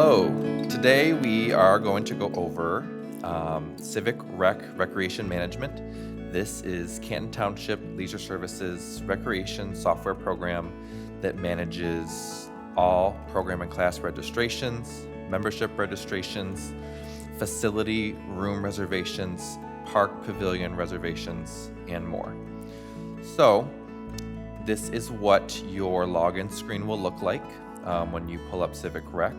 Hello. Today we are going to go over Civic Recreation Management. This is Canton Township Leisure Services recreation software program that manages all program and class registrations, membership registrations, facility room reservations, park pavilion reservations, and more. So this is what your login screen will look like when you pull up Civic Rec.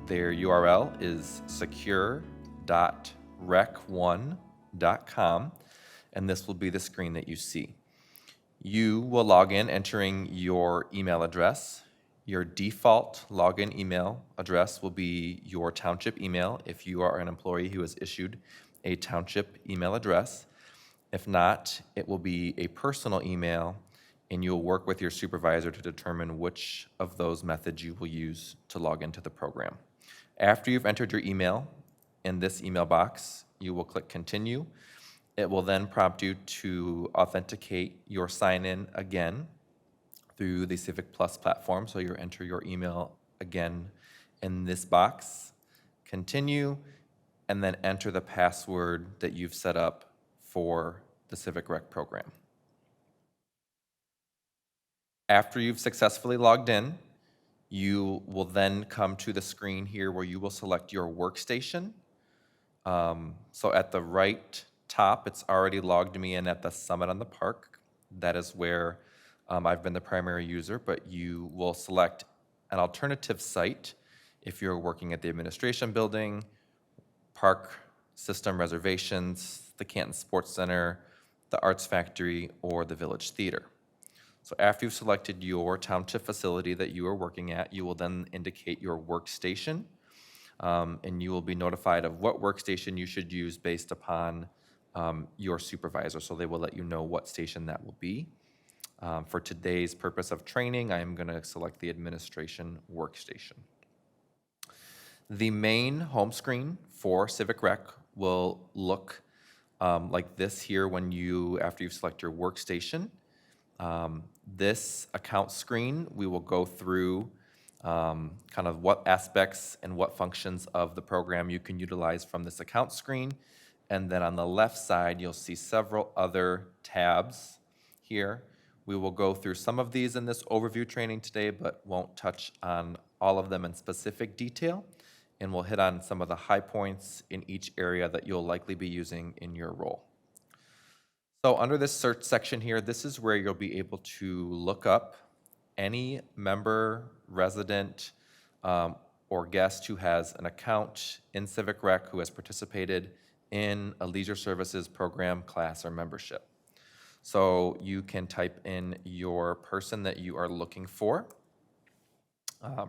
Their URL is secure.rec1.com, and this will be the screen that you see. You will log in entering your email address. Your default login email address will be your township email if you are an employee who has issued a township email address. If not, it will be a personal email, and you'll work with your supervisor to determine which of those methods you will use to log into the program. After you've entered your email in this email box, you will click Continue. It will then prompt you to authenticate your sign-in again through the Civic Plus platform. So you'll enter your email again in this box, continue, and then enter the password that you've set up for the Civic Rec program. After you've successfully logged in, you will then come to the screen here where you will select your workstation. So at the right top, it's already logged me in at the Summit on the Park. That is where I've been the primary user, but you will select an alternative site if you're working at the administration building, park system reservations, the Canton Sports Center, the Arts Factory, or the Village Theater. So after you've selected your township facility that you are working at, you will then indicate your workstation, and you will be notified of what workstation you should use based upon your supervisor. So they will let you know what station that will be. For today's purpose of training, I am going to select the administration workstation. The main home screen for Civic Rec will look like this here after you select your workstation. This account screen, we will go through kind of what aspects and what functions of the program you can utilize from this account screen. And then on the left side, you'll see several other tabs here. We will go through some of these in this overview training today, but won't touch on all of them in specific detail. And we'll hit on some of the high points in each area that you'll likely be using in your role. So under this search section here, this is where you'll be able to look up any member, resident, or guest who has an account in Civic Rec who has participated in a leisure services program, class, or membership. So you can type in your person that you are looking for,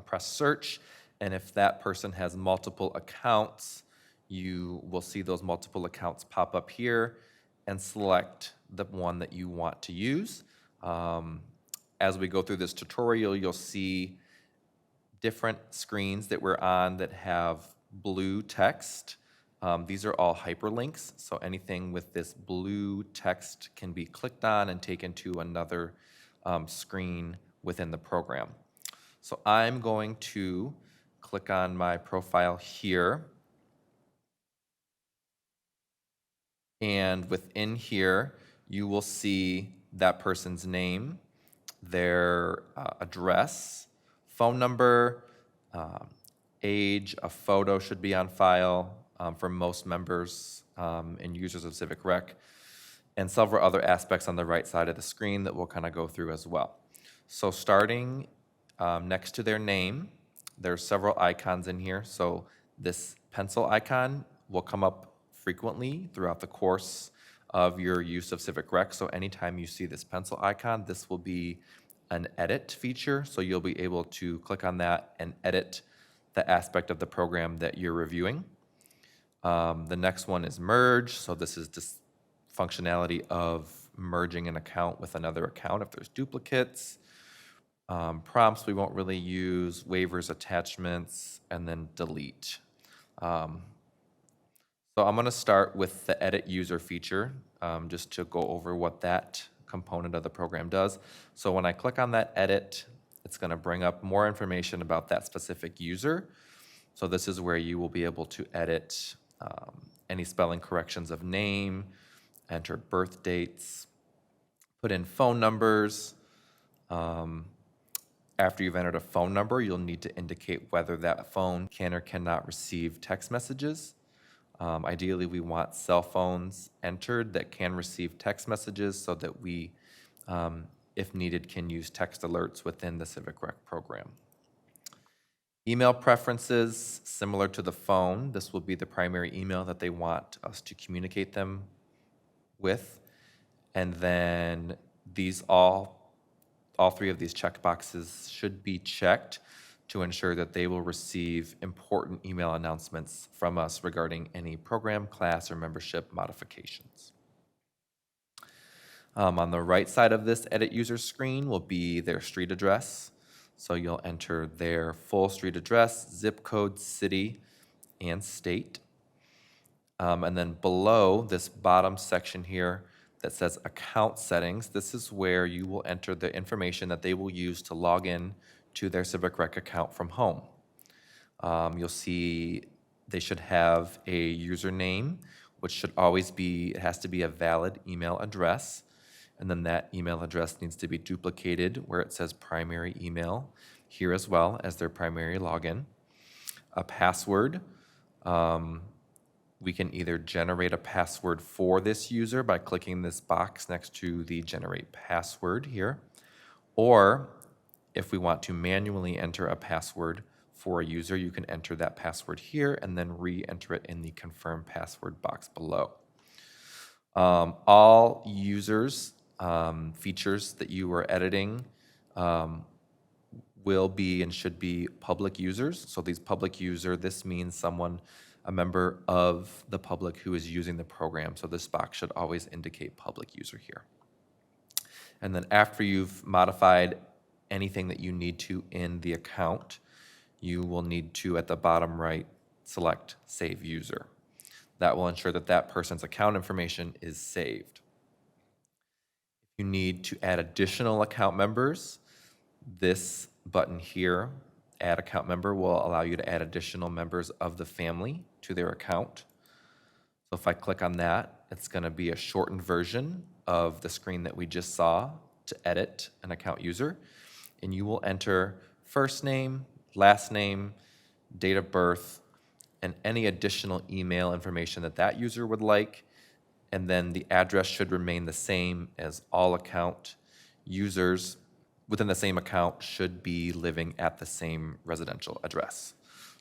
press search, and if that person has multiple accounts, you will see those multiple accounts pop up here, and select the one that you want to use. As we go through this tutorial, you'll see different screens that we're on that have blue text. These are all hyperlinks, so anything with this blue text can be clicked on and taken to another screen within the program. So I'm going to click on my profile here. And within here, you will see that person's name, their address, phone number, age, a photo should be on file for most members and users of Civic Rec, and several other aspects on the right side of the screen that we'll kind of go through as well. So starting next to their name, there's several icons in here. So this pencil icon will come up frequently throughout the course of your use of Civic Rec. So anytime you see this pencil icon, this will be an edit feature. So you'll be able to click on that and edit the aspect of the program that you're reviewing. The next one is merge. So this is just functionality of merging an account with another account if there's duplicates. Prompts we won't really use, waivers, attachments, and then delete. So I'm going to start with the edit user feature, just to go over what that component of the program does. So when I click on that edit, it's going to bring up more information about that specific user. So this is where you will be able to edit any spelling corrections of name, enter birth dates, put in phone numbers. After you've entered a phone number, you'll need to indicate whether that phone can or cannot receive text messages. Ideally, we want cell phones entered that can receive text messages so that we, if needed, can use text alerts within the Civic Rec program. Email preferences, similar to the phone, this will be the primary email that they want us to communicate them with. And then these all three of these checkboxes should be checked to ensure that they will receive important email announcements from us regarding any program, class, or membership modifications. On the right side of this edit user screen will be their street address. So you'll enter their full street address, zip code, city, and state. And then below this bottom section here that says account settings, this is where you will enter the information that they will use to log in to their Civic Rec account from home. You'll see they should have a username, which should always be, it has to be a valid email address. And then that email address needs to be duplicated where it says primary email here as well as their primary login. A password. We can either generate a password for this user by clicking this box next to the generate password here, or if we want to manually enter a password for a user, you can enter that password here and then re-enter it in the confirm password box below. All users, features that you are editing will be and should be public users. So these public user, this means someone, a member of the public who is using the program. So this box should always indicate public user here. And then after you've modified anything that you need to in the account, you will need to, at the bottom right, select Save User. That will ensure that that person's account information is saved. If you need to add additional account members, this button here, Add Account Member, will allow you to add additional members of the family to their account. So if I click on that, it's going to be a shortened version of the screen that we just saw to edit an account user. And you will enter first name, last name, date of birth, and any additional email information that that user would like. And then the address should remain the same, as all account users within the same account should be living at the same residential address.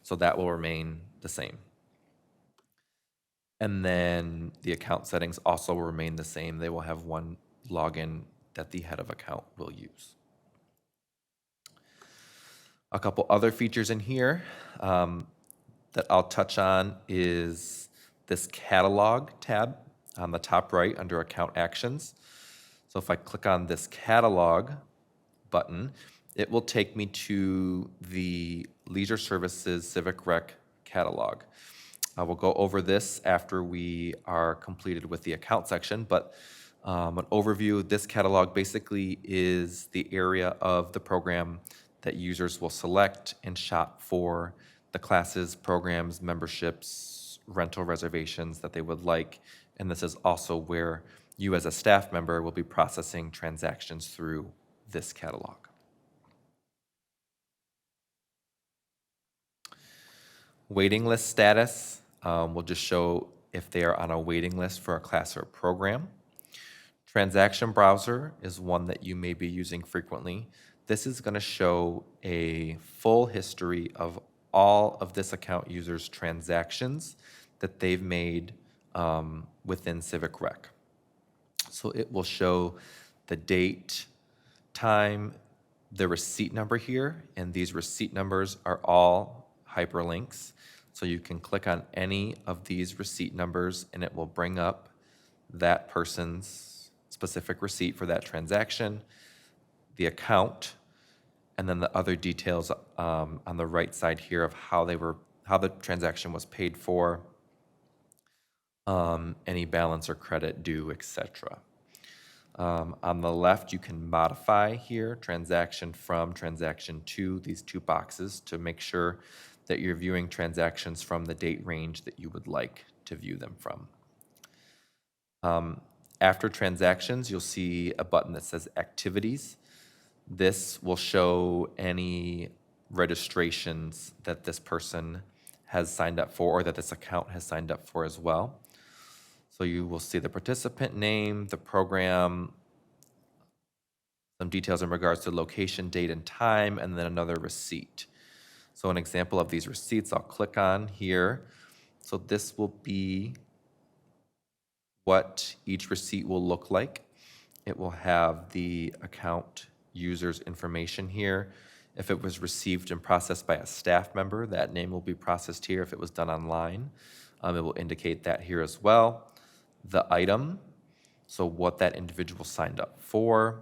So that will remain the same. And then the account settings also will remain the same. They will have one login that the head of account will use. A couple other features in here that I'll touch on is this catalog tab on the top right under account actions. So if I click on this catalog button, it will take me to the Leisure Services Civic Rec catalog. I will go over this after we are completed with the account section, but an overview, this catalog basically is the area of the program that users will select and shop for the classes, programs, memberships, rental reservations that they would like. And this is also where you as a staff member will be processing transactions through this catalog. Waiting list status will just show if they are on a waiting list for a class or a program. Transaction browser is one that you may be using frequently. This is going to show a full history of all of this account users' transactions that they've made within Civic Rec. So it will show the date, time, the receipt number here, and these receipt numbers are all hyperlinks. So you can click on any of these receipt numbers and it will bring up that person's specific receipt for that transaction, the account, and then the other details on the right side here of how the transaction was paid for, any balance or credit due, etc. On the left, you can modify here transaction from, transaction to, these two boxes to make sure that you're viewing transactions from the date range that you would like to view them from. After transactions, you'll see a button that says Activities. This will show any registrations that this person has signed up for or that this account has signed up for as well. So you will see the participant name, the program, some details in regards to location, date, and time, and then another receipt. So an example of these receipts I'll click on here. So this will be what each receipt will look like. It will have the account user's information here. If it was received and processed by a staff member, that name will be processed here. If it was done online, it will indicate that here as well. The item, so what that individual signed up for,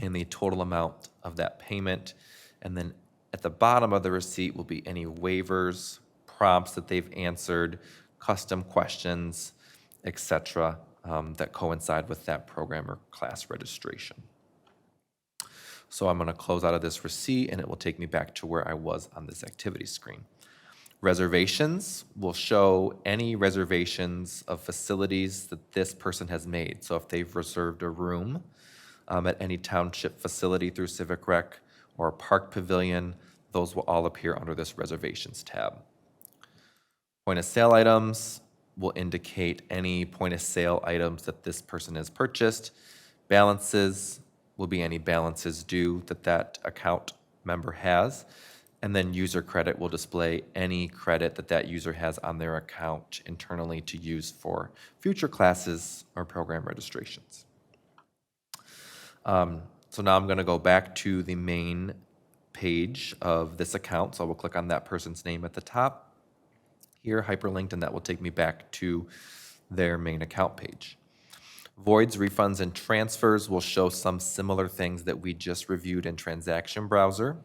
and the total amount of that payment. And then at the bottom of the receipt will be any waivers, prompts that they've answered, custom questions, etc., that coincide with that program or class registration. So I'm going to close out of this receipt, and it will take me back to where I was on this activity screen. Reservations will show any reservations of facilities that this person has made. So if they've reserved a room at any township facility through Civic Rec or a park pavilion, those will all appear under this Reservations tab. Point of sale items will indicate any point of sale items that this person has purchased. Balances will be any balances due that that account member has. And then user credit will display any credit that that user has on their account internally to use for future classes or program registrations. So now I'm going to go back to the main page of this account. So I will click on that person's name at the top here, hyperlinked, and that will take me back to their main account page. Voids, refunds, and transfers will show some similar things that we just reviewed in Transaction Browser.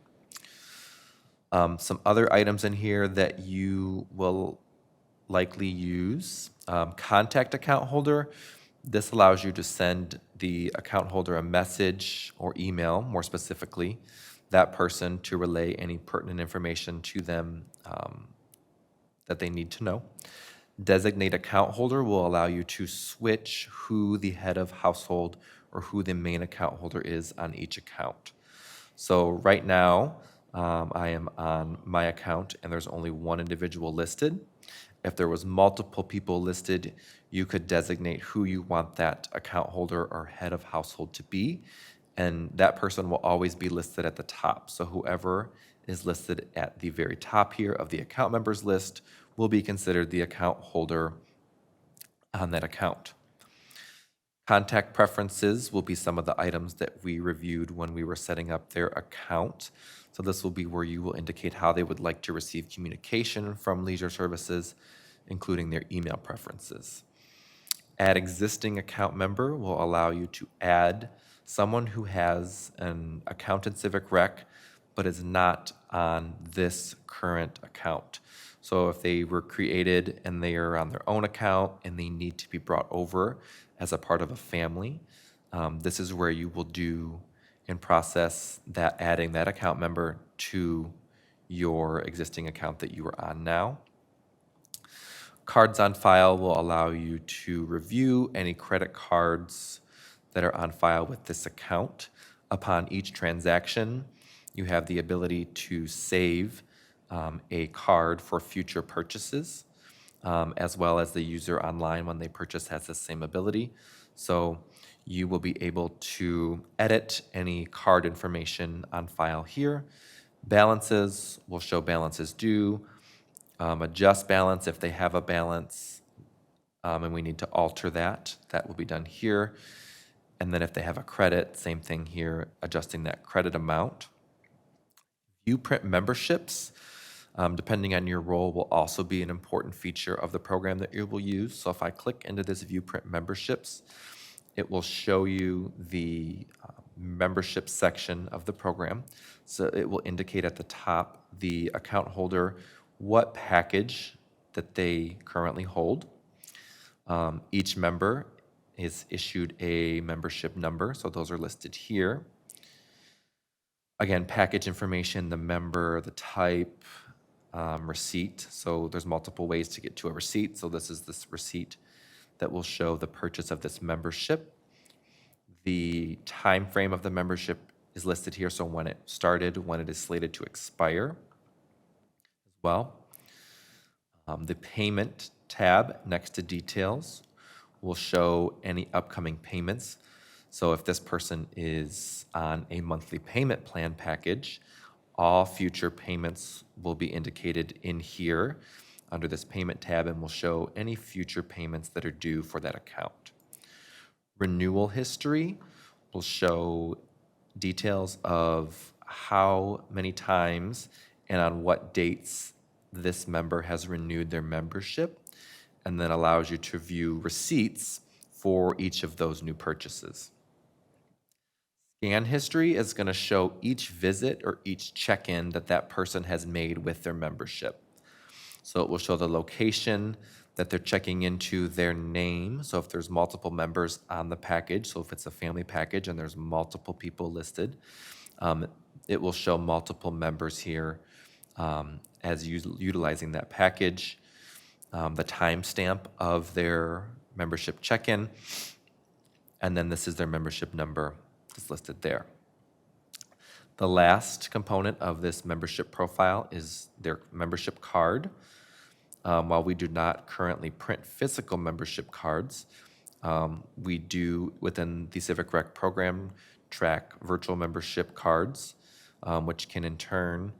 Some other items in here that you will likely use. Contact account holder. This allows you to send the account holder a message or email, more specifically, that person to relay any pertinent information to them that they need to know. Designate account holder will allow you to switch who the head of household or who the main account holder is on each account. So right now, I am on my account and there's only one individual listed. If there was multiple people listed, you could designate who you want that account holder or head of household to be, and that person will always be listed at the top. So whoever is listed at the very top here of the account members list will be considered the account holder on that account. Contact preferences will be some of the items that we reviewed when we were setting up their account. So this will be where you will indicate how they would like to receive communication from Leisure Services, including their email preferences. Add existing account member will allow you to add someone who has an account in Civic Rec but is not on this current account. So if they were created and they are on their own account and they need to be brought over as a part of a family, this is where you will do and process that, adding that account member to your existing account that you are on now. Cards on file will allow you to review any credit cards that are on file with this account. Upon each transaction, you have the ability to save a card for future purchases, as well as the user online when they purchase has the same ability. So you will be able to edit any card information on file here. Balances will show balances due, adjust balance if they have a balance, and we need to alter that. That will be done here. And then if they have a credit, same thing here, adjusting that credit amount. View print memberships, depending on your role, will also be an important feature of the program that you will use. So if I click into this view print memberships, it will show you the membership section of the program. So it will indicate at the top the account holder what package that they currently hold. Each member is issued a membership number, so those are listed here. Again, package information, the member, the type, receipt. So there's multiple ways to get to a receipt. So this is this receipt that will show the purchase of this membership. The time frame of the membership is listed here, so when it started, when it is slated to expire as well. The payment tab next to details will show any upcoming payments. So if this person is on a monthly payment plan package, all future payments will be indicated in here under this payment tab and will show any future payments that are due for that account. Renewal history will show details of how many times and on what dates this member has renewed their membership, and then allows you to view receipts for each of those new purchases. Scan history is going to show each visit or each check-in that that person has made with their membership. So it will show the location that they're checking into, their name. So if there's multiple members on the package, so if it's a family package and there's multiple people listed, it will show multiple members here as utilizing that package, the timestamp of their membership check-in, and then this is their membership number that's listed there. The last component of this membership profile is their membership card. While we do not currently print physical membership cards, we do, within the Civic Rec program, track virtual membership cards, which can in turn,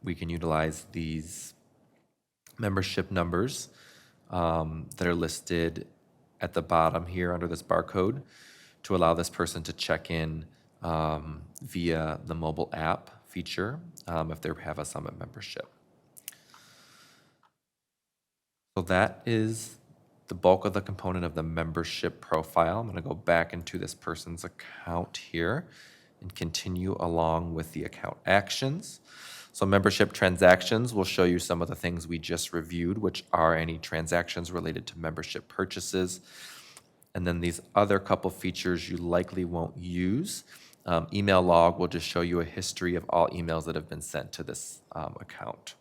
we can utilize these membership numbers that are listed at the bottom here under this barcode to allow this person to check in via the mobile app feature if they have a Summit membership. So that is the bulk of the component of the membership profile. I'm going to go back into this person's account here and continue along with the account actions. So membership transactions will show you some of the things we just reviewed, which are any transactions related to membership purchases. And then these other couple features you likely won't use. Email log will just show you a history of all emails that have been sent to this account.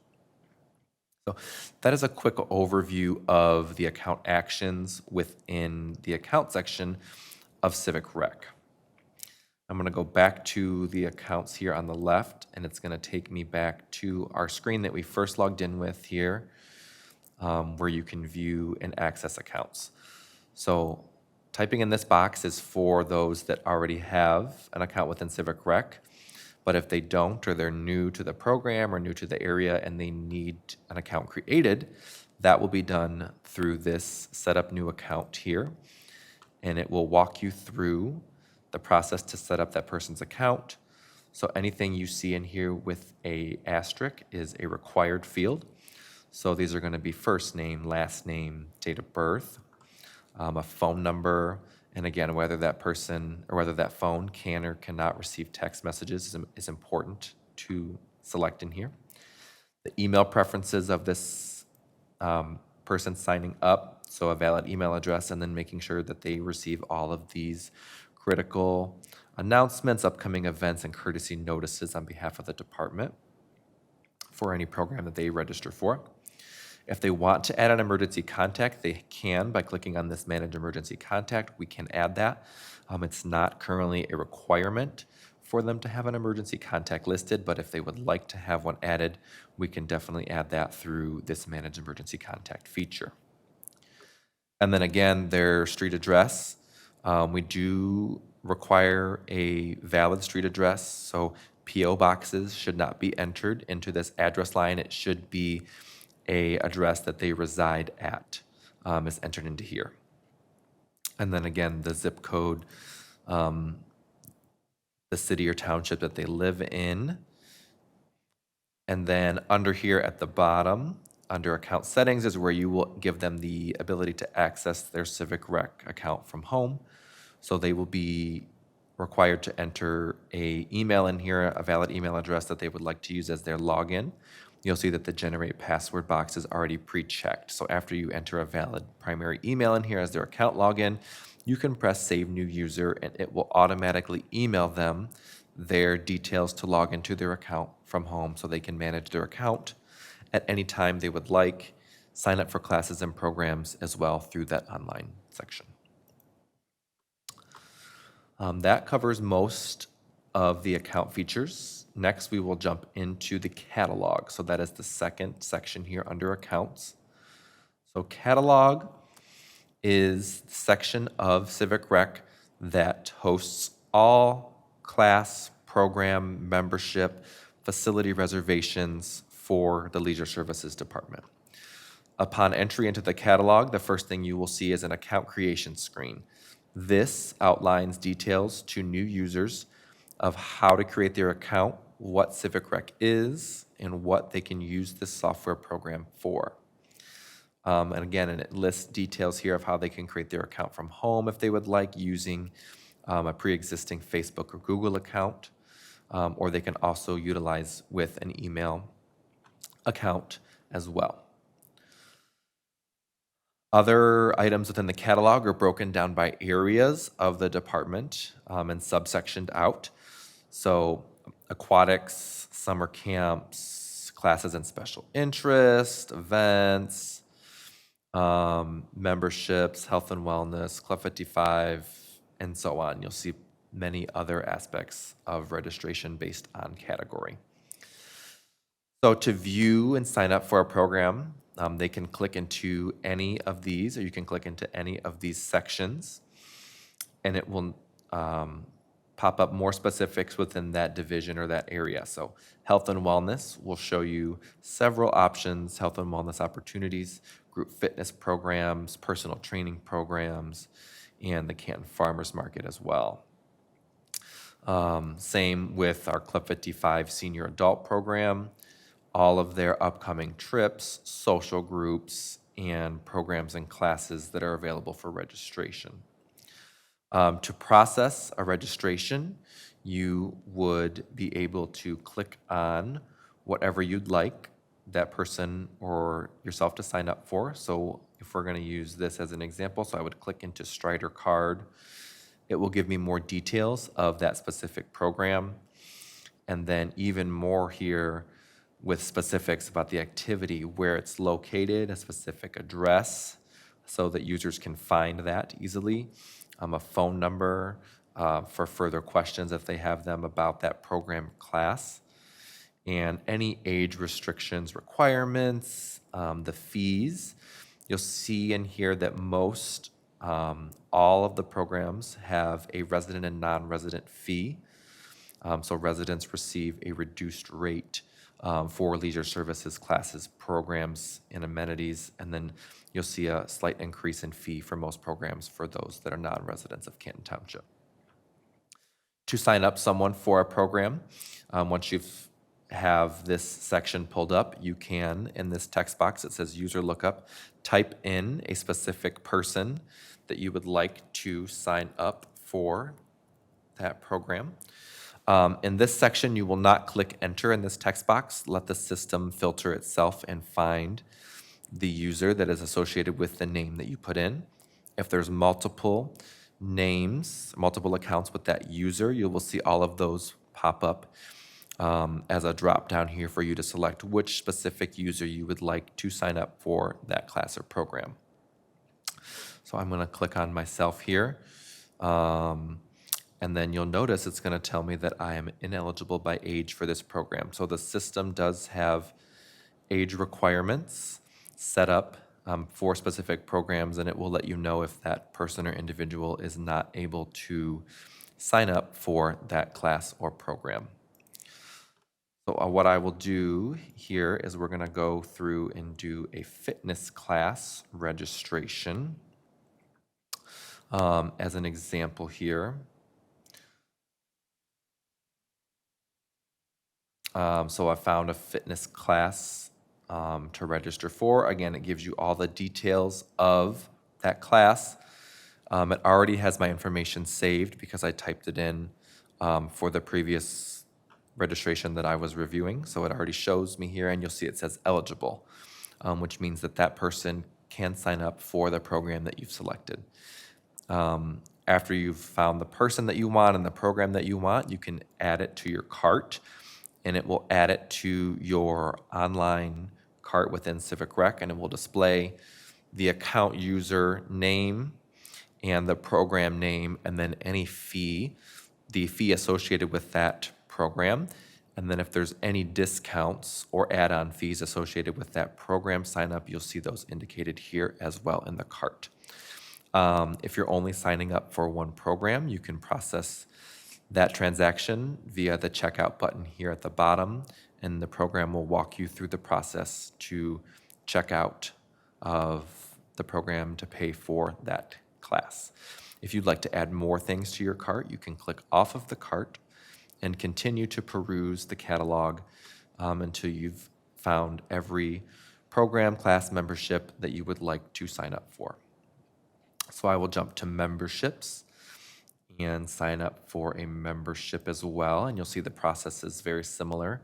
So that is a quick overview of the account actions within the account section of Civic Rec. I'm going to go back to the accounts here on the left, and it's going to take me back to our screen that we first logged in with here, where you can view and access accounts. So typing in this box is for those that already have an account within Civic Rec. But if they don't, or they're new to the program or new to the area and they need an account created, that will be done through this Setup New Account here. And it will walk you through the process to set up that person's account. So anything you see in here with a asterisk is a required field. So these are going to be first name, last name, date of birth, a phone number, and again, whether that person or whether that phone can or cannot receive text messages is important to select in here. The email preferences of this person signing up, so a valid email address, and then making sure that they receive all of these critical announcements, upcoming events, and courtesy notices on behalf of the department for any program that they register for. If they want to add an emergency contact, they can by clicking on this Manage Emergency Contact. We can add that. It's not currently a requirement for them to have an emergency contact listed, but if they would like to have one added, we can definitely add that through this Manage Emergency Contact feature. And then again, their street address. We do require a valid street address, so P.O. boxes should not be entered into this address line. It should be a address that they reside at is entered into here. And then again, the zip code, the city or township that they live in. And then under here at the bottom, under account settings is where you will give them the ability to access their Civic Rec account from home. So they will be required to enter a email in here, a valid email address that they would like to use as their login. You'll see that the generate password box is already pre-checked. So after you enter a valid primary email in here as their account login, you can press Save New User and it will automatically email them their details to log into their account from home so they can manage their account at any time they would like, sign up for classes and programs as well through that online section. That covers most of the account features. Next, we will jump into the catalog. So that is the second section here under accounts. So catalog is the section of Civic Rec that hosts all class, program, membership, facility reservations for the Leisure Services Department. Upon entry into the catalog, the first thing you will see is an account creation screen. This outlines details to new users of how to create their account, what Civic Rec is, and what they can use this software program for. And again, it lists details here of how they can create their account from home if they would like, using a pre-existing Facebook or Google account, or they can also utilize with an email account as well. Other items within the catalog are broken down by areas of the department and subsectioned out. So aquatics, summer camps, classes and special interest, events, memberships, health and wellness, Club 55, and so on. You'll see many other aspects of registration based on category. So to view and sign up for a program, they can click into any of these, or you can click into any of these sections, and it will pop up more specifics within that division or that area. So health and wellness will show you several options, health and wellness opportunities, group fitness programs, personal training programs, and the Canton Farmers Market as well. Same with our Club 55 senior adult program, all of their upcoming trips, social groups, and programs and classes that are available for registration. To process a registration, you would be able to click on whatever you'd like that person or yourself to sign up for. So if we're going to use this as an example, so I would click into Strider Card. It will give me more details of that specific program, and then even more here with specifics about the activity, where it's located, a specific address, so that users can find that easily, a phone number for further questions if they have them about that program class, and any age restrictions, requirements, the fees. You'll see in here that most, all of the programs have a resident and non-resident fee. So residents receive a reduced rate for leisure services, classes, programs, and amenities, and then you'll see a slight increase in fee for most programs for those that are non-residents of Canton Township. To sign up someone for a program, once you have this section pulled up, you can, in this text box, it says user lookup, type in a specific person that you would like to sign up for that program. In this section, you will not click enter in this text box. Let the system filter itself and find the user that is associated with the name that you put in. If there's multiple names, multiple accounts with that user, you will see all of those pop up as a drop down here for you to select which specific user you would like to sign up for that class or program. So I'm going to click on myself here. And then you'll notice it's going to tell me that I am ineligible by age for this program. So the system does have age requirements set up for specific programs, and it will let you know if that person or individual is not able to sign up for that class or program. So what I will do here is we're going to go through and do a fitness class registration as an example here. So I found a fitness class to register for. Again, it gives you all the details of that class. It already has my information saved because I typed it in for the previous registration that I was reviewing. So it already shows me here, and you'll see it says eligible, which means that that person can sign up for the program that you've selected. After you've found the person that you want and the program that you want, you can add it to your cart, and it will add it to your online cart within CivicRec, and it will display the account user name and the program name, and then any fee, the fee associated with that program. And then if there's any discounts or add-on fees associated with that program sign up, you'll see those indicated here as well in the cart. If you're only signing up for one program, you can process that transaction via the checkout button here at the bottom, and the program will walk you through the process to check out of the program to pay for that class. If you'd like to add more things to your cart, you can click off of the cart and continue to peruse the catalog until you've found every program, class, membership that you would like to sign up for. So I will jump to memberships and sign up for a membership as well. And you'll see the process is very similar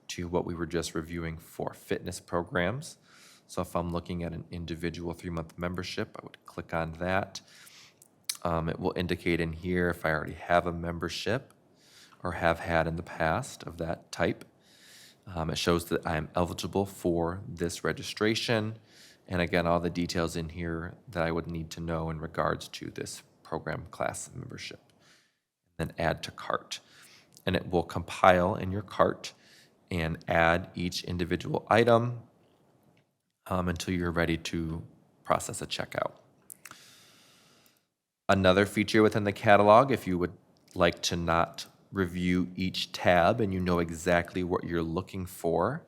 to what we were just reviewing for fitness programs. So if I'm looking at an individual 3-month membership, I would click on that. It will indicate in here if I already have a membership or have had in the past of that type. It shows that I'm eligible for this registration. And again, all the details in here that I would need to know in regards to this program class membership. Then add to cart. And it will compile in your cart and add each individual item until you're ready to process a checkout. Another feature within the catalog, if you would like to not review each tab and you know exactly what you're looking for,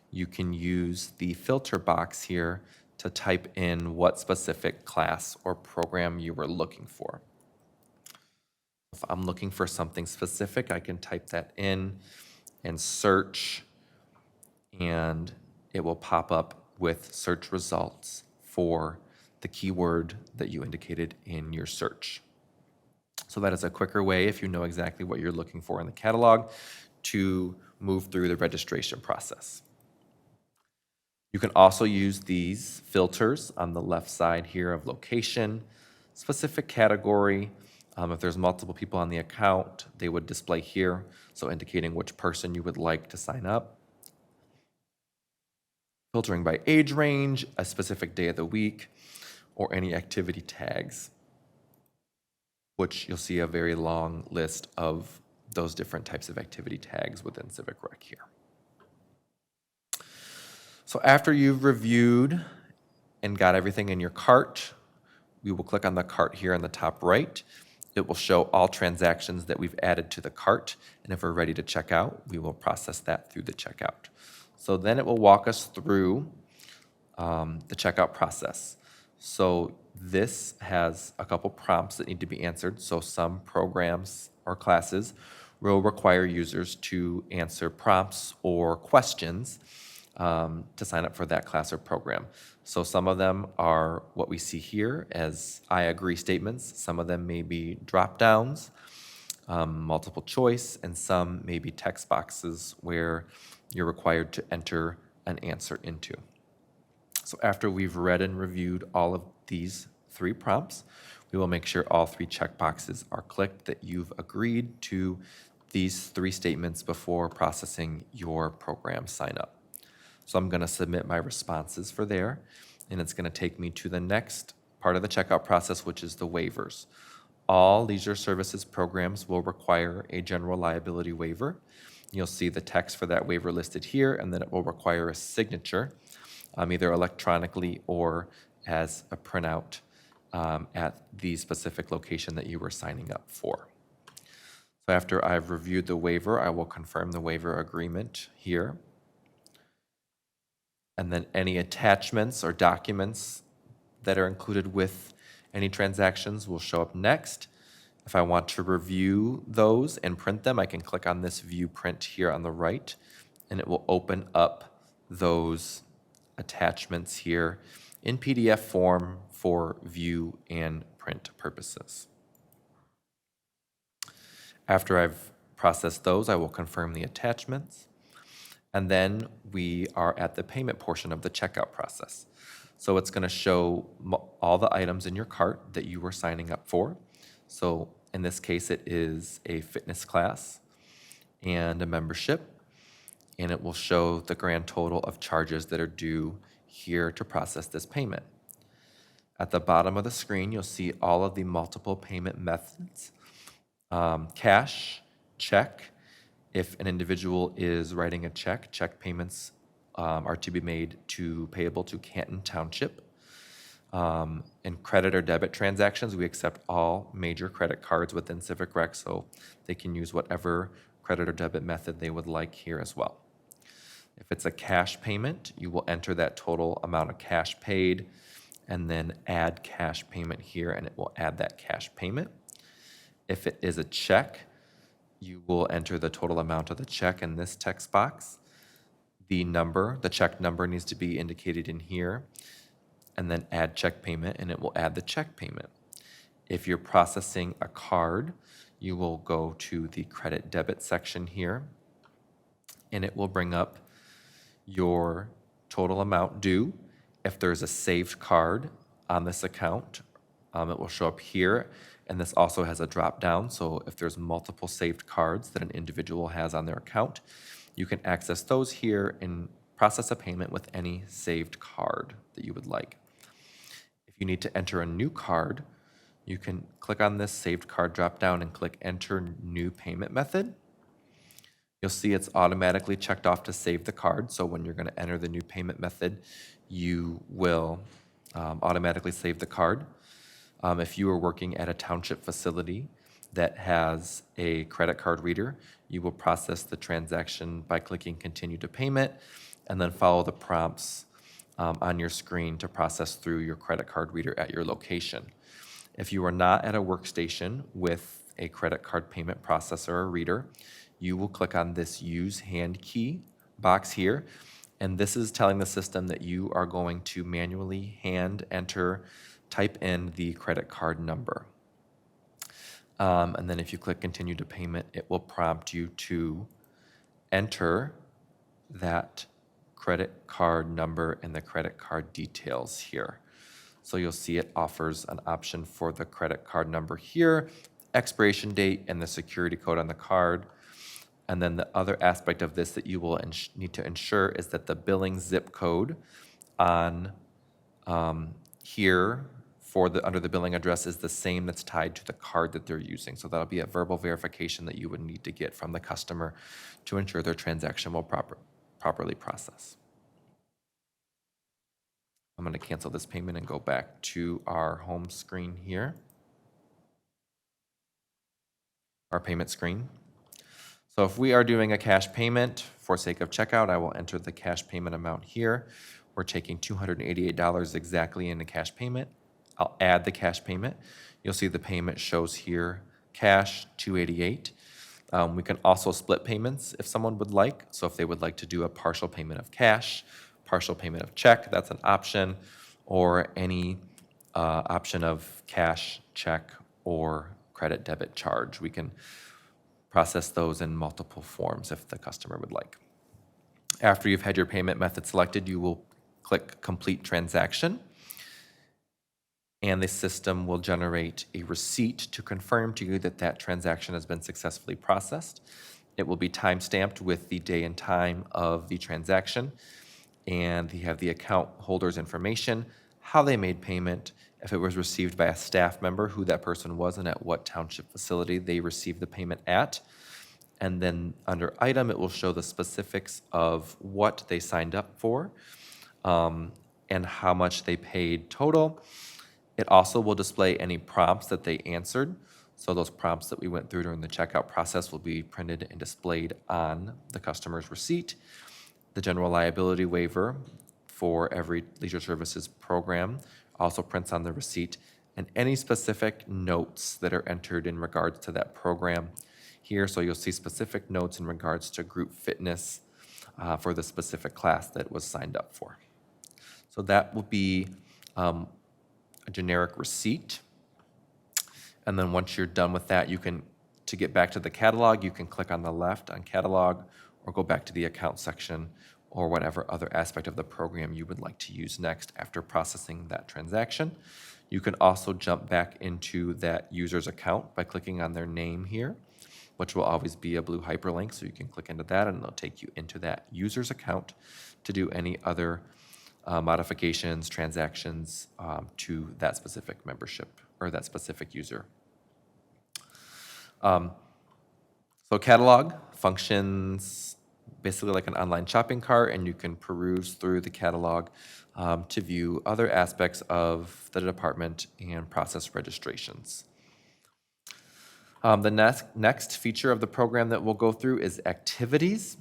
you can use the filter box here to type in what specific class or program you were looking for. If I'm looking for something specific, I can type that in and search, and it will pop up with search results for the keyword that you indicated in your search. So that is a quicker way, if you know exactly what you're looking for in the catalog, to move through the registration process. You can also use these filters on the left side here of location, specific category. If there's multiple people on the account, they would display here, so indicating which person you would like to sign up. Filtering by age range, a specific day of the week, or any activity tags, which you'll see a very long list of those different types of activity tags within CivicRec here. So after you've reviewed and got everything in your cart, we will click on the cart here on the top right. It will show all transactions that we've added to the cart, and if we're ready to check out, we will process that through the checkout. So then it will walk us through the checkout process. So this has a couple prompts that need to be answered. So some programs or classes will require users to answer prompts or questions to sign up for that class or program. So some of them are what we see here as I agree statements. Some of them may be drop downs, multiple choice, and some may be text boxes where you're required to enter an answer into. So after we've read and reviewed all of these 3 prompts, we will make sure all 3 checkboxes are clicked that you've agreed to these 3 statements before processing your program sign up. So I'm going to submit my responses for there, and it's going to take me to the next part of the checkout process, which is the waivers. All leisure services programs will require a general liability waiver. You'll see the text for that waiver listed here, and then it will require a signature, either electronically or as a printout at the specific location that you were signing up for. So after I've reviewed the waiver, I will confirm the waiver agreement here. And then any attachments or documents that are included with any transactions will show up next. If I want to review those and print them, I can click on this view print here on the right, and it will open up those attachments here in PDF form for view and print purposes. After I've processed those, I will confirm the attachments. And then we are at the payment portion of the checkout process. So it's going to show all the items in your cart that you were signing up for. So in this case, it is a fitness class and a membership, and it will show the grand total of charges that are due here to process this payment. At the bottom of the screen, you'll see all of the multiple payment methods: cash, check. If an individual is writing a check, check payments are to be made payable to Canton Township. In credit or debit transactions, we accept all major credit cards within Civic Rec, so they can use whatever credit or debit method they would like here as well. If it's a cash payment, you will enter that total amount of cash paid and then add cash payment here, and it will add that cash payment. If it is a check, you will enter the total amount of the check in this text box. The check number needs to be indicated in here, and then add check payment, and it will add the check payment. If you're processing a card, you will go to the credit debit section here, and it will bring up your total amount due. If there's a saved card on this account, it will show up here, and this also has a drop down, so if there's multiple saved cards that an individual has on their account, you can access those here and process a payment with any saved card that you would like. If you need to enter a new card, you can click on this saved card drop down and click enter new payment method. You'll see it's automatically checked off to save the card, so when you're going to enter the new payment method, you will automatically save the card. If you are working at a township facility that has a credit card reader, you will process the transaction by clicking continue to payment and then follow the prompts on your screen to process through your credit card reader at your location. If you are not at a workstation with a credit card payment processor or reader, you will click on this use hand key box here, and this is telling the system that you are going to manually type in the credit card number. And then if you click continue to payment, it will prompt you to enter that credit card number and the credit card details here. So you'll see it offers an option for the credit card number here, expiration date, and the security code on the card. And then the other aspect of this that you will need to ensure is that the billing zip code on here under the billing address is the same that's tied to the card that they're using. So that'll be a verbal verification that you would need to get from the customer to ensure their transaction will properly process. I'm going to cancel this payment and go back to our home screen here, our payment screen. So if we are doing a cash payment, for sake of checkout, I will enter the cash payment amount here. We're taking $288 exactly in the cash payment. I'll add the cash payment. You'll see the payment shows here, cash, $288. We can also split payments if someone would like. So if they would like to do a partial payment of cash, partial payment of check, that's an option, or any option of cash, check, or credit debit charge. We can process those in multiple forms if the customer would like. After you've had your payment method selected, you will click complete transaction, and the system will generate a receipt to confirm to you that that transaction has been successfully processed. It will be time-stamped with the day and time of the transaction, and you have the account holder's information, how they made payment, if it was received by a staff member, who that person was, and at what township facility they received the payment at. And then under item, it will show the specifics of what they signed up for and how much they paid total. It also will display any prompts that they answered. So those prompts that we went through during the checkout process will be printed and displayed on the customer's receipt. The general liability waiver for every leisure services program also prints on the receipt, and any specific notes that are entered in regards to that program here. So you'll see specific notes in regards to group fitness for the specific class that was signed up for. So that will be a generic receipt. And then once you're done with that, to get back to the catalog, you can click on the left on catalog or go back to the account section or whatever other aspect of the program you would like to use next after processing that transaction. You can also jump back into that user's account by clicking on their name here, which will always be a blue hyperlink, so you can click into that and it'll take you into that user's account to do any other modifications, transactions to that specific membership or that specific user. So catalog functions basically like an online shopping cart, and you can peruse through the catalog to view other aspects of the department and process registrations. The next feature of the program that we'll go through is activities.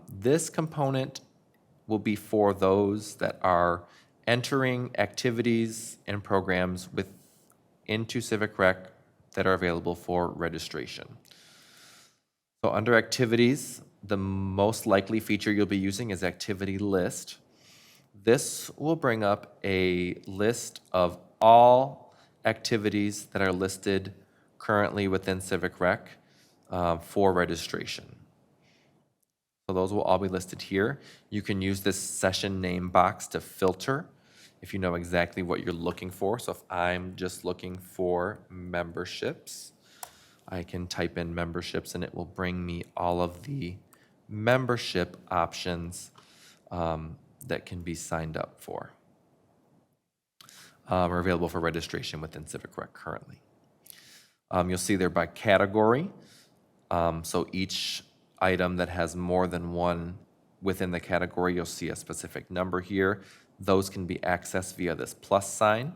This component will be for those that are entering activities and programs into Civic Rec that are available for registration. So under activities, the most likely feature you'll be using is activity list. This will bring up a list of all activities that are listed currently within Civic Rec for registration. So those will all be listed here. You can use this session name box to filter if you know exactly what you're looking for. So if I'm just looking for memberships, I can type in memberships and it will bring me all of the membership options that can be signed up for or available for registration within Civic Rec currently. You'll see there by category. So each item that has more than one within the category, you'll see a specific number here. Those can be accessed via this plus sign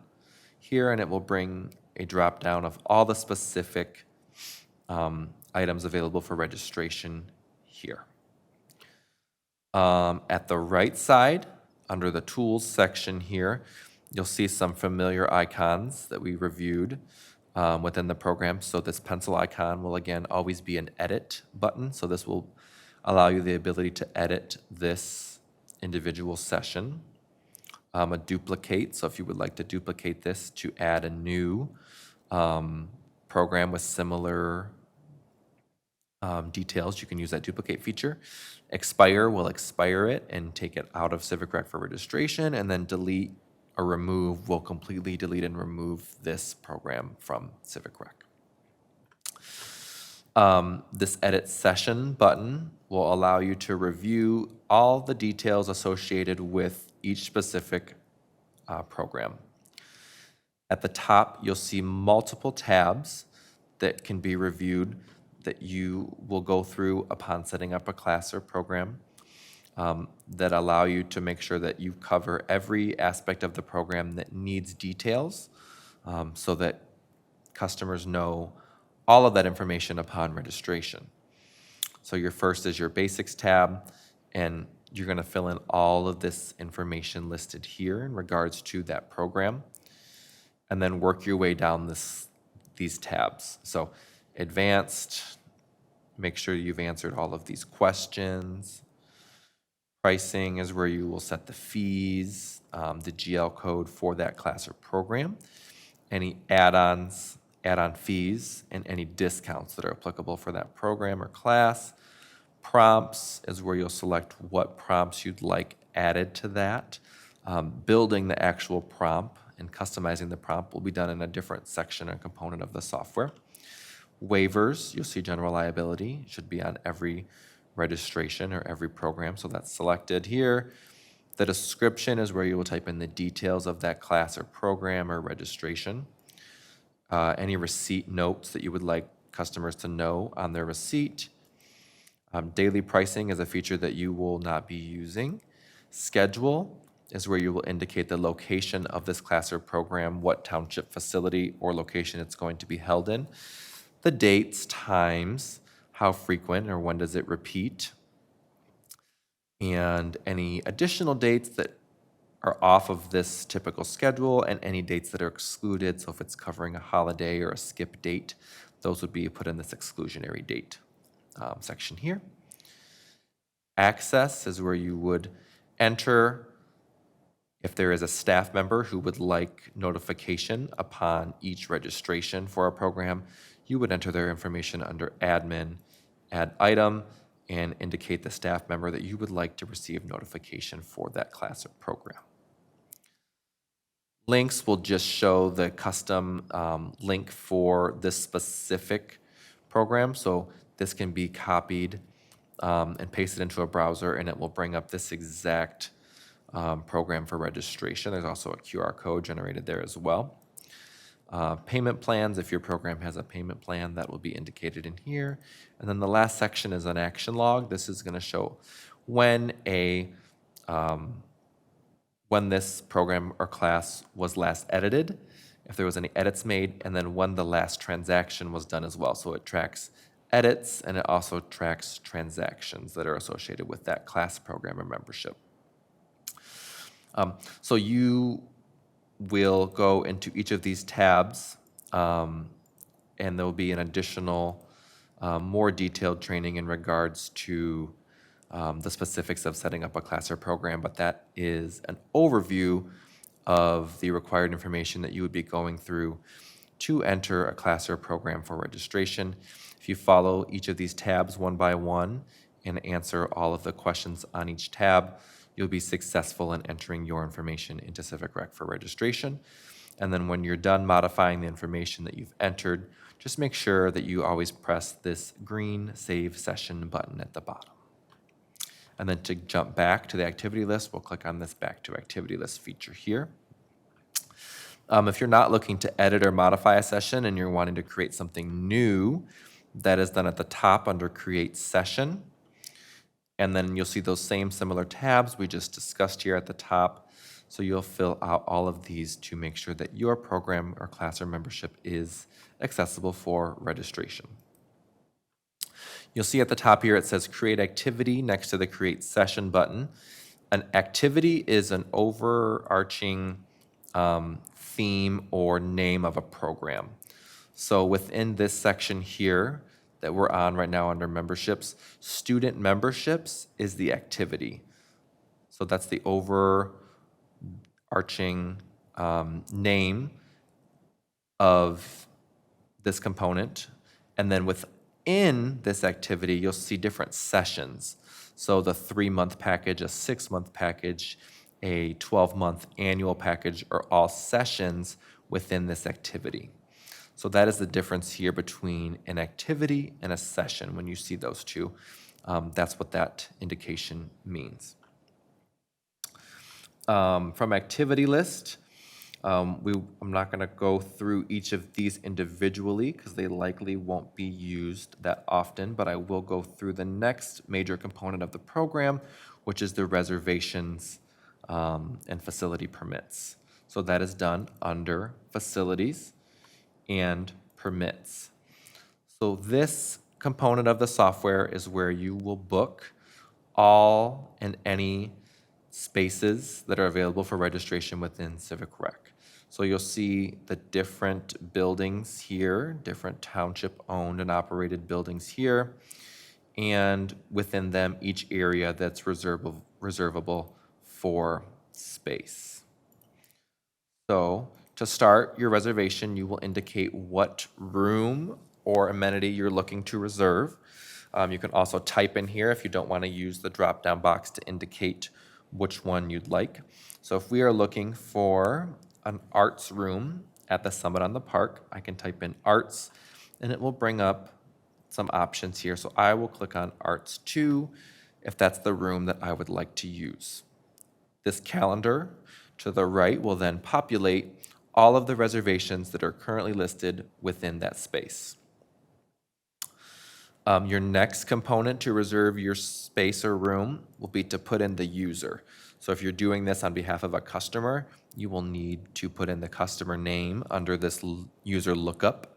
here, and it will bring a drop down of all the specific items available for registration here. At the right side, under the tools section here, you'll see some familiar icons that we reviewed within the program. So this pencil icon will again always be an edit button. So this will allow you the ability to edit this individual session. A duplicate, so if you would like to duplicate this to add a new program with similar details, you can use that duplicate feature. Expire will expire it and take it out of Civic Rec for registration, and then delete or remove will completely delete and remove this program from Civic Rec. This edit session button will allow you to review all the details associated with each specific program. At the top, you'll see multiple tabs that can be reviewed that you will go through upon setting up a class or program that allow you to make sure that you cover every aspect of the program that needs details so that customers know all of that information upon registration. So your first is your basics tab, and you're going to fill in all of this information listed here in regards to that program, and then work your way down these tabs. So advanced, make sure you've answered all of these questions. Pricing is where you will set the fees, the GL code for that class or program, any add-ons, add-on fees, and any discounts that are applicable for that program or class. Prompts is where you'll select what prompts you'd like added to that. Building the actual prompt and customizing the prompt will be done in a different section or component of the software. Waivers, you'll see general liability, should be on every registration or every program, so that's selected here. The description is where you will type in the details of that class or program or registration. Any receipt notes that you would like customers to know on their receipt. Daily pricing is a feature that you will not be using. Schedule is where you will indicate the location of this class or program, what township facility or location it's going to be held in, the dates, times, how frequent or when does it repeat, and any additional dates that are off of this typical schedule and any dates that are excluded. So if it's covering a holiday or a skip date, those would be put in this exclusionary date section here. Access is where you would enter if there is a staff member who would like notification upon each registration for a program. You would enter their information under admin, add item, and indicate the staff member that you would like to receive notification for that class or program. Links will just show the custom link for this specific program. So this can be copied and pasted into a browser, and it will bring up this exact program for registration. There's also a QR code generated there as well. Payment plans, if your program has a payment plan, that will be indicated in here. And then the last section is an action log. This is going to show when when this program or class was last edited, if there was any edits made, and then when the last transaction was done as well. So it tracks edits, and it also tracks transactions that are associated with that class, program, or membership. So you will go into each of these tabs, and there will be an additional, more detailed training in regards to the specifics of setting up a class or program, but that is an overview of the required information that you would be going through to enter a class or program for registration. If you follow each of these tabs one by one and answer all of the questions on each tab, you'll be successful in entering your information into Civic Rec for registration. And then when you're done modifying the information that you've entered, just make sure that you always press this green Save Session button at the bottom. And then to jump back to the activity list, we'll click on this Back to Activity List feature here. If you're not looking to edit or modify a session and you're wanting to create something new, that is done at the top under Create Session. And then you'll see those same similar tabs we just discussed here at the top. So you'll fill out all of these to make sure that your program or class or membership is accessible for registration. You'll see at the top here it says Create Activity next to the Create Session button. An activity is an overarching theme or name of a program. So within this section here that we're on right now under memberships, student memberships is the activity. So that's the overarching name of this component. And then within this activity, you'll see different sessions. So the 3-month package, a 6-month package, a 12-month annual package are all sessions within this activity. So that is the difference here between an activity and a session. When you see those two, that's what that indication means. From activity list, I'm not going to go through each of these individually because they likely won't be used that often, but I will go through the next major component of the program, which is the reservations and facility permits. So that is done under facilities and permits. So this component of the software is where you will book all and any spaces that are available for registration within Civic Rec. So you'll see the different buildings here, different township-owned and operated buildings here, and within them, each area that's reservable for space. So to start your reservation, you will indicate what room or amenity you're looking to reserve. You can also type in here if you don't want to use the drop-down box to indicate which one you'd like. So if we are looking for an arts room at the Summit on the Park, I can type in arts, and it will bring up some options here. So I will click on Arts 2 if that's the room that I would like to use. This calendar to the right will then populate all of the reservations that are currently listed within that space. Your next component to reserve your space or room will be to put in the user. So if you're doing this on behalf of a customer, you will need to put in the customer name under this user lookup.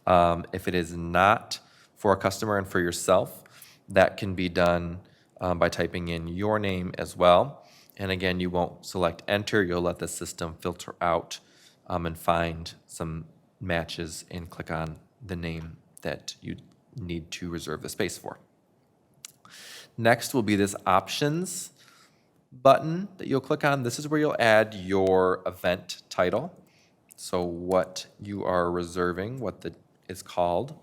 If it is not for a customer and for yourself, that can be done by typing in your name as well. And again, you won't select enter, you'll let the system filter out and find some matches and click on the name that you need to reserve the space for. Next will be this options button that you'll click on. This is where you'll add your event title. So what you are reserving, what is called.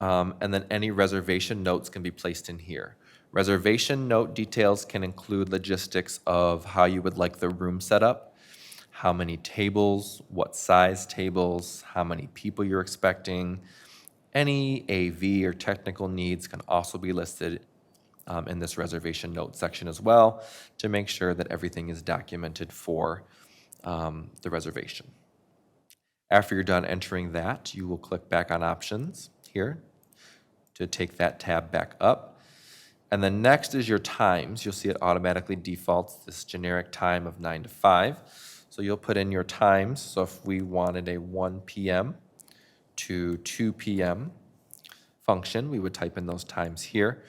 And then any reservation notes can be placed in here. Reservation note details can include logistics of how you would like the room set up, how many tables, what size tables, how many people you're expecting. Any AV or technical needs can also be listed in this reservation note section as well to make sure that everything is documented for the reservation. After you're done entering that, you will click back on options here to take that tab back up. And then next is your times. You'll see it automatically defaults this generic time of 9 to 5. So you'll put in your times. So if we wanted a 1 p.m. to 2 p.m. function, we would type in those times here.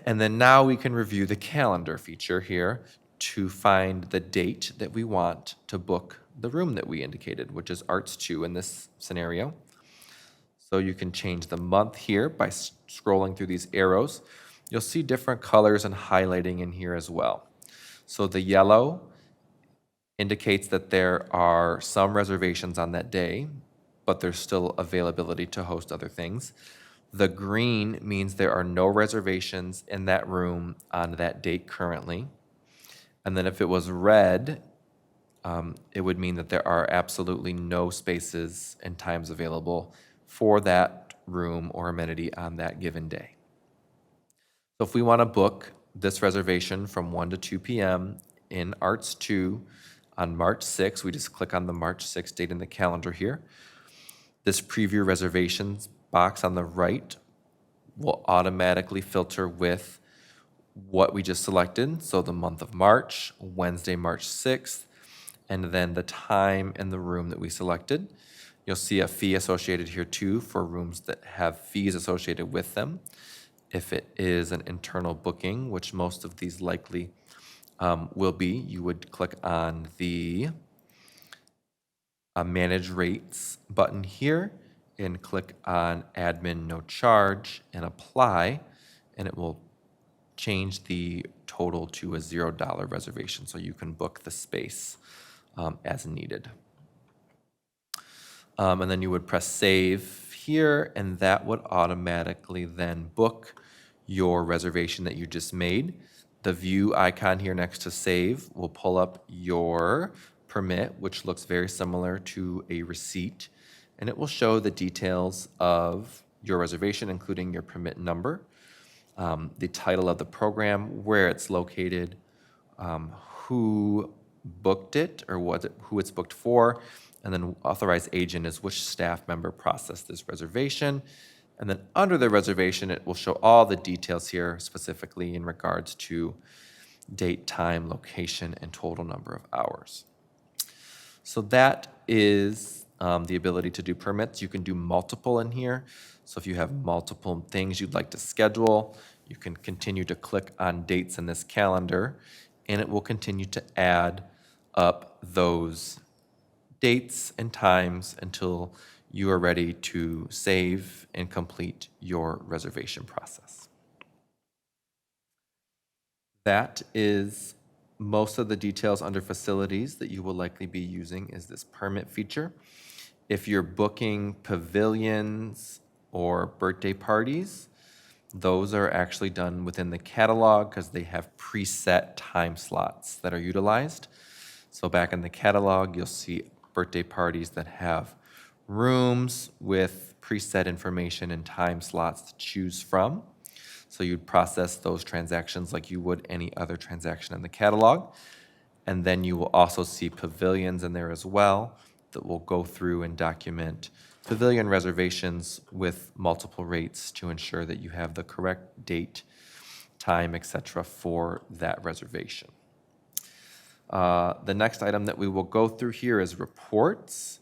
And then now we can review the calendar feature here to find the date that we want to book the room that we indicated, which is Arts 2 in this scenario. So you can change the month here by scrolling through these arrows. You'll see different colors and highlighting in here as well. So the yellow indicates that there are some reservations on that day, but there's still availability to host other things. The green means there are no reservations in that room on that date currently. And then if it was red, it would mean that there are absolutely no spaces and times available for that room or amenity on that given day. So if we want to book this reservation from 1 to 2 p.m. in Arts 2 on March 6th, we just click on the March 6th date in the calendar here. This preview reservations box on the right will automatically filter with what we just selected. So the month of March, Wednesday, March 6th, and then the time and the room that we selected. You'll see a fee associated here too for rooms that have fees associated with them. If it is an internal booking, which most of these likely will be, you would click on the Manage Rates button here and click on Admin No Charge and Apply, and it will change the total to a $0 reservation so you can book the space as needed. And then you would press Save here, and that would automatically then book your reservation that you just made. The view icon here next to Save will pull up your permit, which looks very similar to a receipt, and it will show the details of your reservation, including your permit number, the title of the program, where it's located, who booked it or who it's booked for, and then authorized agent is which staff member processed this reservation. And then under the reservation, it will show all the details here, specifically in regards to date, time, location, and total number of hours. So that is the ability to do permits. You can do multiple in here. So if you have multiple things you'd like to schedule, you can continue to click on dates in this calendar, and it will continue to add up those dates and times until you are ready to save and complete your reservation process. That is most of the details under facilities that you will likely be using is this permit feature. If you're booking pavilions or birthday parties, those are actually done within the catalog because they have preset time slots that are utilized. So back in the catalog, you'll see birthday parties that have rooms with preset information and time slots to choose from. So you'd process those transactions like you would any other transaction in the catalog. And then you will also see pavilions in there as well that will go through and document pavilion reservations with multiple rates to ensure that you have the correct date, time, etc. for that reservation. The next item that we will go through here is reports.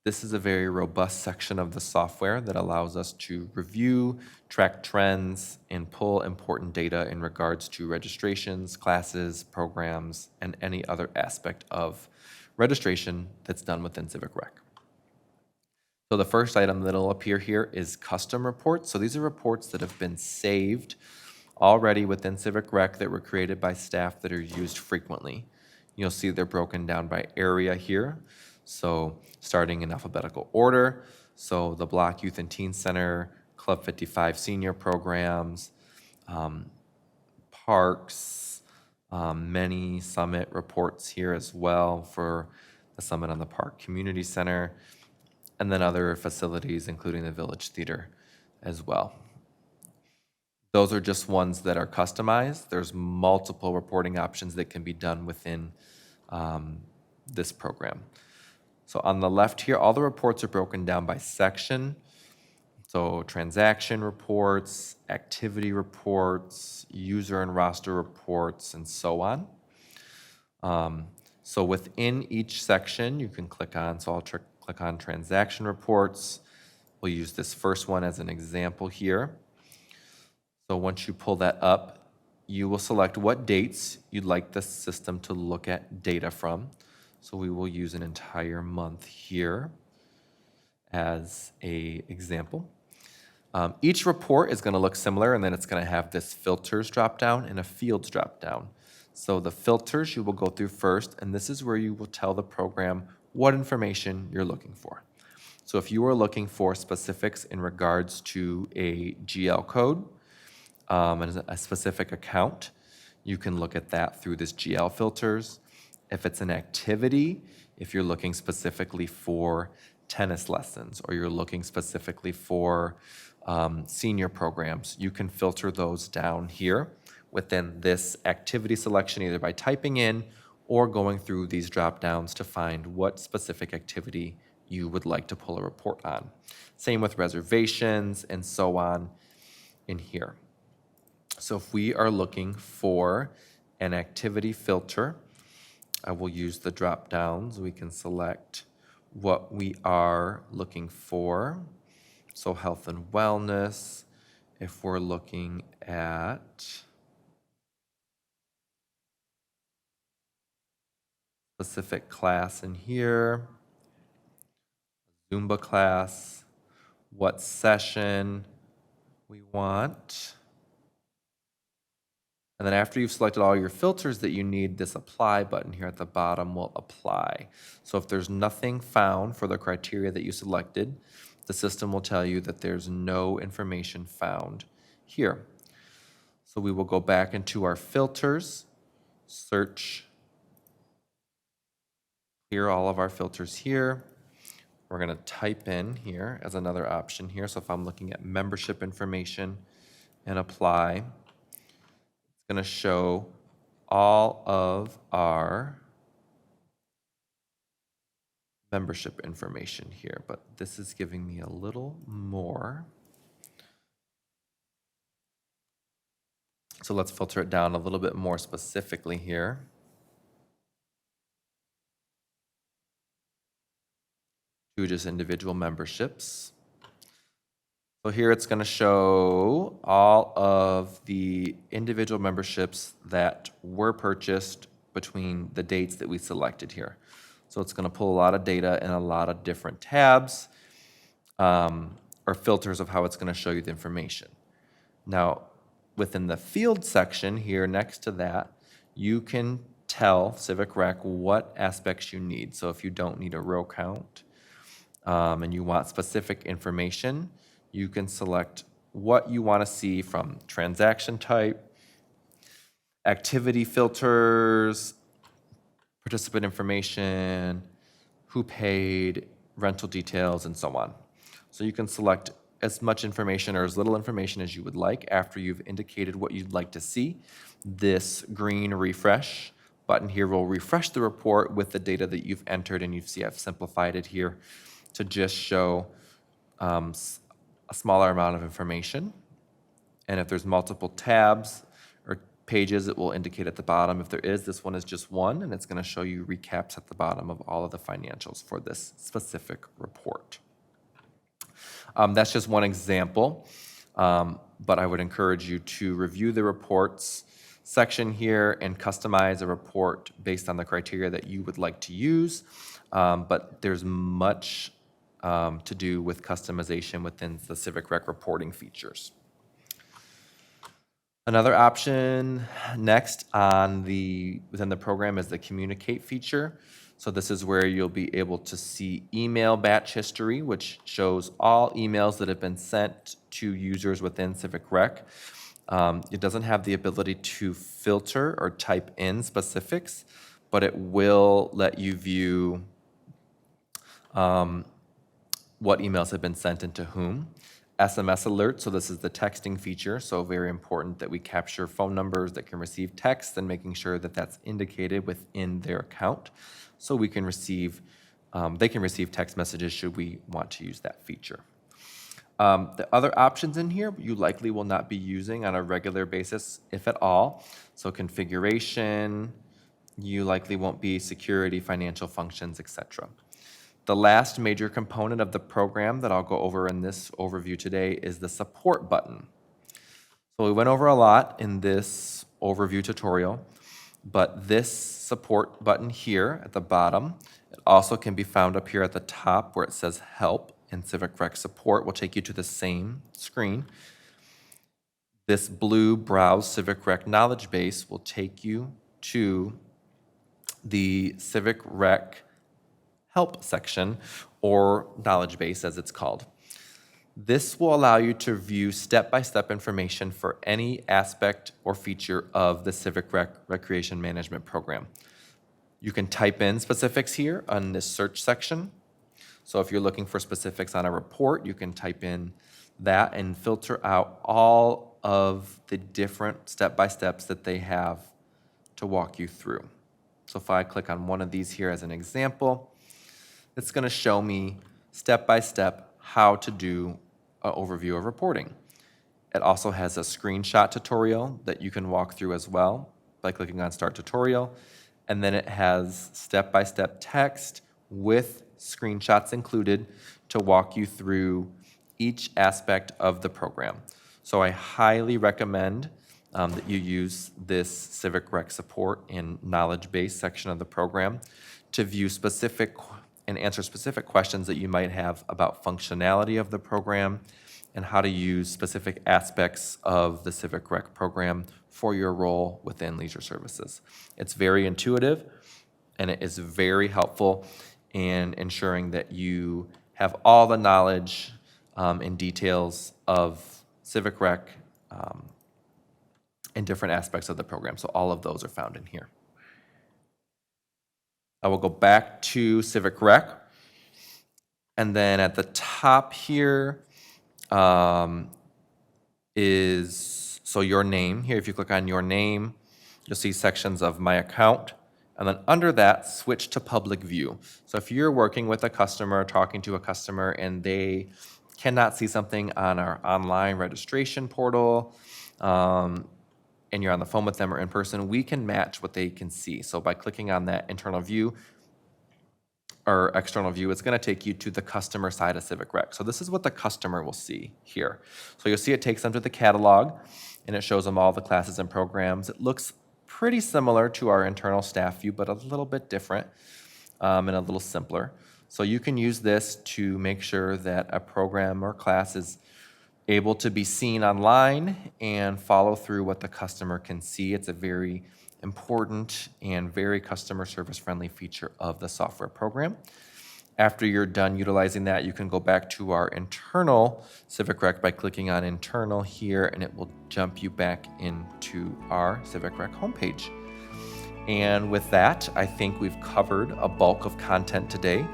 This is a very robust section of the software that allows us to review, track trends, and pull important data in regards to registrations, classes, programs, and any other aspect of registration that's done within CivicRec. So the first item that'll appear here is custom reports. So these are reports that have been saved already within CivicRec that were created by staff that are used frequently. You'll see they're broken down by area here. So starting in alphabetical order, so the Block Youth and Teen Center, Club 55 senior programs, parks, Many Summit reports here as well for the Summit on the Park Community Center, and then other facilities, including the Village Theater as well. Those are just ones that are customized. There's multiple reporting options that can be done within this program. So on the left here, all the reports are broken down by section. So transaction reports, activity reports, user and roster reports, and so on. So within each section, you can click on, so I'll click on transaction reports. We'll use this first one as an example here. So once you pull that up, you will select what dates you'd like the system to look at data from. So we will use an entire month here as an example. Each report is going to look similar, and then it's going to have this filters dropdown and a fields dropdown. So the filters you will go through first, and this is where you will tell the program what information you're looking for. So if you are looking for specifics in regards to a GL code and a specific account, you can look at that through this GL filters. If it's an activity, if you're looking specifically for tennis lessons or you're looking specifically for senior programs, you can filter those down here within this activity selection, either by typing in or going through these drop downs to find what specific activity you would like to pull a report on. Same with reservations and so on in here. So if we are looking for an activity filter, I will use the drop downs. We can select what we are looking for. So health and wellness, if we're looking at specific class in here, Zumba class, what session we want. And then after you've selected all your filters that you need, this apply button here at the bottom will apply. So if there's nothing found for the criteria that you selected, the system will tell you that there's no information found here. So we will go back into our filters, search, clear all of our filters here. We're going to type in here as another option here. So if I'm looking at membership information and apply, it's going to show all of our membership information here, but this is giving me a little more. So let's filter it down a little bit more specifically here. To just individual memberships. So here it's going to show all of the individual memberships that were purchased between the dates that we selected here. So it's going to pull a lot of data in a lot of different tabs or filters of how it's going to show you the information. Now, within the field section here next to that, you can tell Civic Rec what aspects you need. So if you don't need a row count and you want specific information, you can select what you want to see from transaction type, activity filters, participant information, who paid, rental details, and so on. So you can select as much information or as little information as you would like after you've indicated what you'd like to see. This green refresh button here will refresh the report with the data that you've entered, and you see I've simplified it here to just show a smaller amount of information. And if there's multiple tabs or pages, it will indicate at the bottom. If there is, this one is just one, and it's going to show you recaps at the bottom of all of the financials for this specific report. That's just one example, but I would encourage you to review the reports section here and customize a report based on the criteria that you would like to use. But there's much to do with customization within the Civic Rec reporting features. Another option next within the program is the communicate feature. So this is where you'll be able to see email batch history, which shows all emails that have been sent to users within Civic Rec. It doesn't have the ability to filter or type in specifics, but it will let you view what emails have been sent and to whom. SMS alert, so this is the texting feature, so very important that we capture phone numbers that can receive text and making sure that that's indicated within their account so we can receive, they can receive text messages should we want to use that feature. The other options in here you likely will not be using on a regular basis, if at all. So configuration, you likely won't be security, financial functions, etc. The last major component of the program that I'll go over in this overview today is the support button. So we went over a lot in this overview tutorial, but this support button here at the bottom, it also can be found up here at the top where it says help, and CivicRec support will take you to the same screen. This blue Browse CivicRec knowledge base will take you to the CivicRec help section, or knowledge base as it's called. This will allow you to view step-by-step information for any aspect or feature of the CivicRec Recreation Management Program. You can type in specifics here on this search section. So if you're looking for specifics on a report, you can type in that and filter out all of the different step-by-steps that they have to walk you through. So if I click on one of these here as an example, it's going to show me step-by-step how to do an overview of reporting. It also has a screenshot tutorial that you can walk through as well by clicking on Start Tutorial. And then it has step-by-step text with screenshots included to walk you through each aspect of the program. So I highly recommend that you use this CivicRec support and knowledge base section of the program to view specific and answer specific questions that you might have about functionality of the program and how to use specific aspects of the CivicRec program for your role within Leisure Services. It's very intuitive and it is very helpful in ensuring that you have all the knowledge and details of CivicRec in different aspects of the program. So all of those are found in here. I will go back to CivicRec, and then at the top here is your name. Here, if you click on your name, you'll see sections of My Account, and then under that, switch to Public View. So if you're working with a customer, talking to a customer, and they cannot see something on our online registration portal, and you're on the phone with them or in person, we can match what they can see. So by clicking on that internal view or external view, it's going to take you to the customer side of CivicRec. So this is what the customer will see here. So you'll see it takes them to the catalog, and it shows them all the classes and programs. It looks pretty similar to our internal staff view, but a little bit different and a little simpler. So you can use this to make sure that a program or class is able to be seen online and follow through what the customer can see. It's a very important and very customer service friendly feature of the software program. After you're done utilizing that, you can go back to our internal CivicRec by clicking on internal here, and it will jump you back into our CivicRec homepage. And with that, I think we've covered a bulk of content today.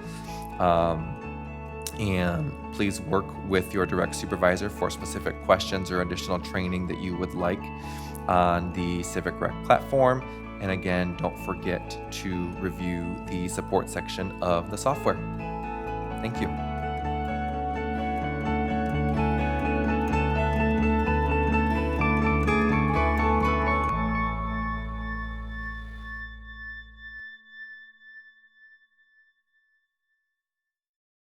And please work with your direct supervisor for specific questions or additional training that you would like on the CivicRec platform. And again, don't forget to review the support section of the software. Thank you.